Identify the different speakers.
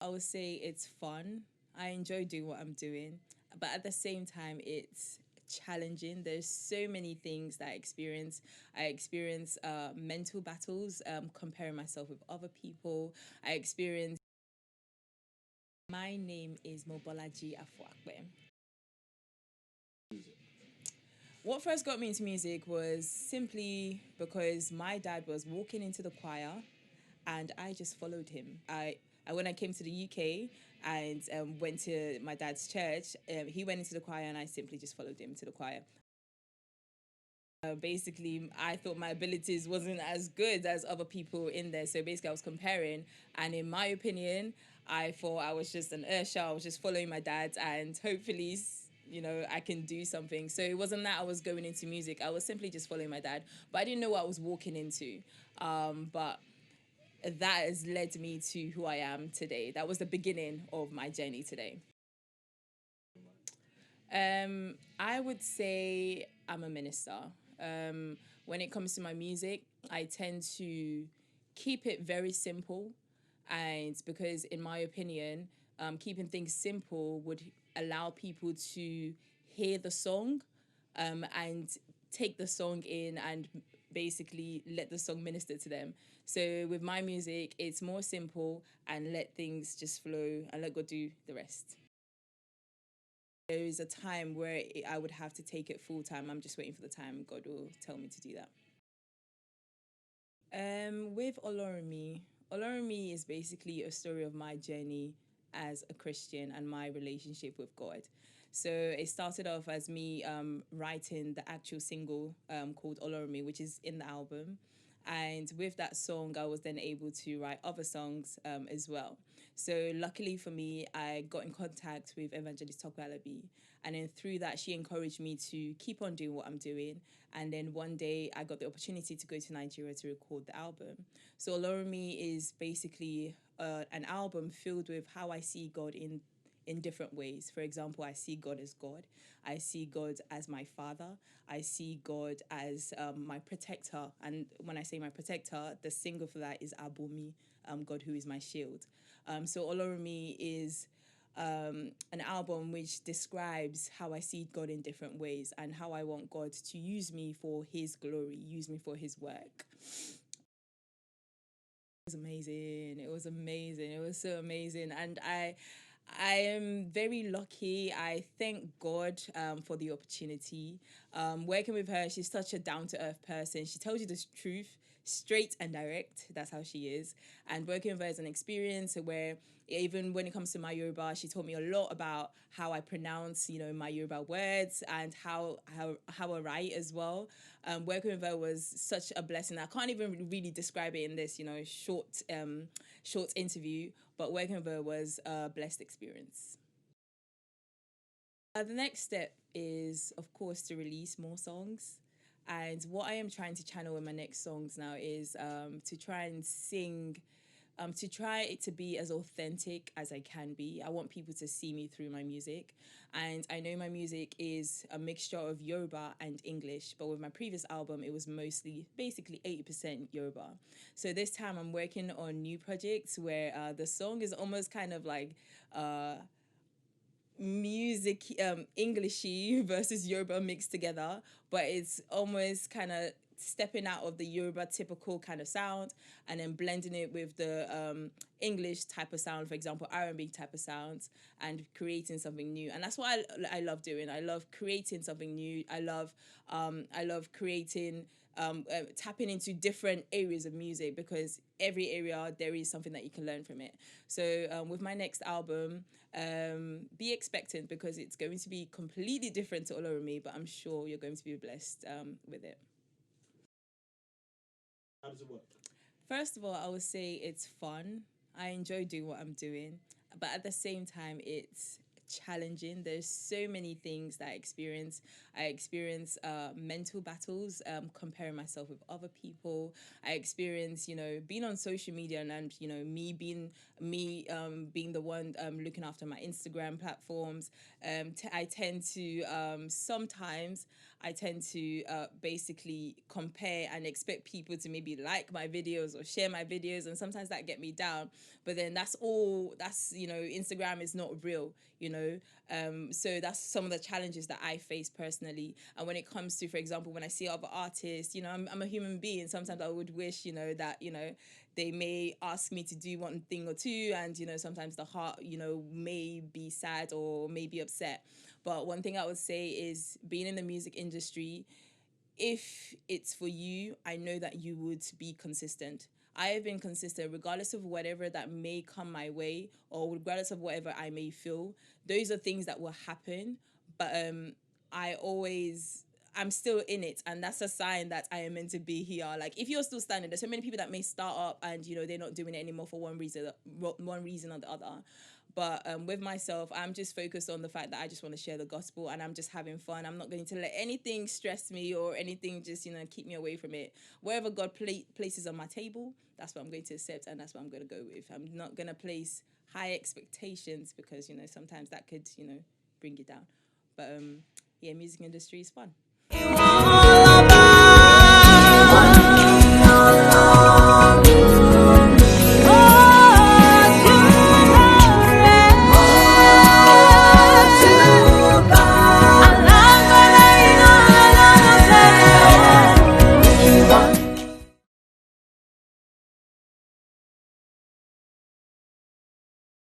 Speaker 1: I would say it's fun. I enjoy doing what I'm doing, but at the same time, it's challenging. There's so many things that I experience. I experience mental battles, comparing myself with other people. I experience. My name is Bolaji. What first got me into music was simply because my dad was walking into the choir and I just followed him. When I came to the UK and went to my dad's church, he went into the choir and I simply just followed him to the choir. Basically, I thought my abilities wasn't as good as other people in there. So basically, I was comparing, and in my opinion, I thought I was just an usher. I was just following my dad, and hopefully, I can do something. So it wasn't that I was going into music. I was simply just following my dad, but I didn't know what I was walking into. But that has led me to who I am today. That was the beginning of my journey today. I would say I'm a minister. When it comes to my music, I tend to keep it very simple, and because, in my opinion, keeping things simple would allow people to hear the song, and take the song in and basically let the song minister to them. So with my music, it's more simple and let things just flow and let God do the rest. There is a time where I would have to take it full time. I'm just waiting for the time God will tell me to do that. With Olorun Mi, Olorun Mi is basically a story of my journey as a Christian and my relationship with God. So it started off as me writing the actual single called Olorun Mi, which is in the album. And with that song, I was then able to write other songs as well. So luckily for me, I got in contact with Evangelist Tope Alabi. And then through that, she encouraged me to keep on doing what I'm doing. And then one day I got the opportunity to go to Nigeria to record the album. So Olorun Mi is basically an album filled with how I see God in different ways. For example, I see God as God. I see God as my father. I see God as my protector. And when I say my protector, the single for that is Abumi, God who is my shield. So Olorun Mi is an album which describes how I see God in different ways and how I want God to use me for his glory, use me for his work. It was amazing. It was amazing. It was so amazing. And I am very lucky. I thank God for the opportunity. Working with her, she's such a down to earth person. She tells you the truth, straight and direct. That's how she is. And working with her is an experience where even when it comes to my Yoruba, she taught me a lot about how I pronounce, my Yoruba words and how I write as well. Working with her was such a blessing. I can't even really describe it in this, short interview. But working with her was a blessed experience. The next step is, of course, to release more songs. And what I am trying to channel in my next songs now is to try and sing, to try it to be as authentic as I can be. I want people to see me through my music. And I know my music is a mixture of Yoruba and English, but with my previous album, it was mostly, basically 80% Yoruba. So this time I'm working on new projects where the song is almost kind of like music Englishy versus Yoruba mixed together, but it's almost kind of stepping out of the Yoruba typical kind of sound and then blending it with the English type of sound, for example, R&B type of sounds, and creating something new. And that's what I love doing. I love creating something new. I love creating tapping into different areas of music, because every area there is something that you can learn from it. So with my next album, be expectant, because it's going to be completely different to Olorun Mi, but I'm sure you're going to be blessed with it. How does it work? First of all, I would say it's fun. I enjoy doing what I'm doing, but at the same time, it's challenging. There's so many things that I experience. I experience mental battles, comparing myself with other people. I experience, being on social media, and me being the one looking after my Instagram platforms. I tend to sometimes I tend to basically compare and expect people to maybe like my videos or share my videos, and sometimes that get me down. But then that's all. That's, Instagram is not real. So that's some of the challenges that I face personally. And when it comes to, for example, when I see other artists, I'm a human being. Sometimes I would wish, that they may ask me to do one thing or two, and sometimes the heart may be sad or may be upset. But one thing I would say is, being in the music industry, if it's for you, I know that you would be consistent. I have been consistent regardless of whatever that may come my way, or regardless of whatever I may feel. Those are things that will happen. But I always I'm still in it, and that's a sign that I am meant to be here. Like, if you're still standing, there's so many people that may start up and they're not doing it anymore for one reason or the other. But with myself, I'm just focused on the fact that I just want to share the gospel, and I'm just having fun. I'm not going to let anything stress me or anything just, keep me away from it. Wherever God places on my table, that's what I'm going to accept, and that's what I'm going to go with. I'm not going to place high expectations, because, sometimes that could, bring you down. But yeah, music industry is fun.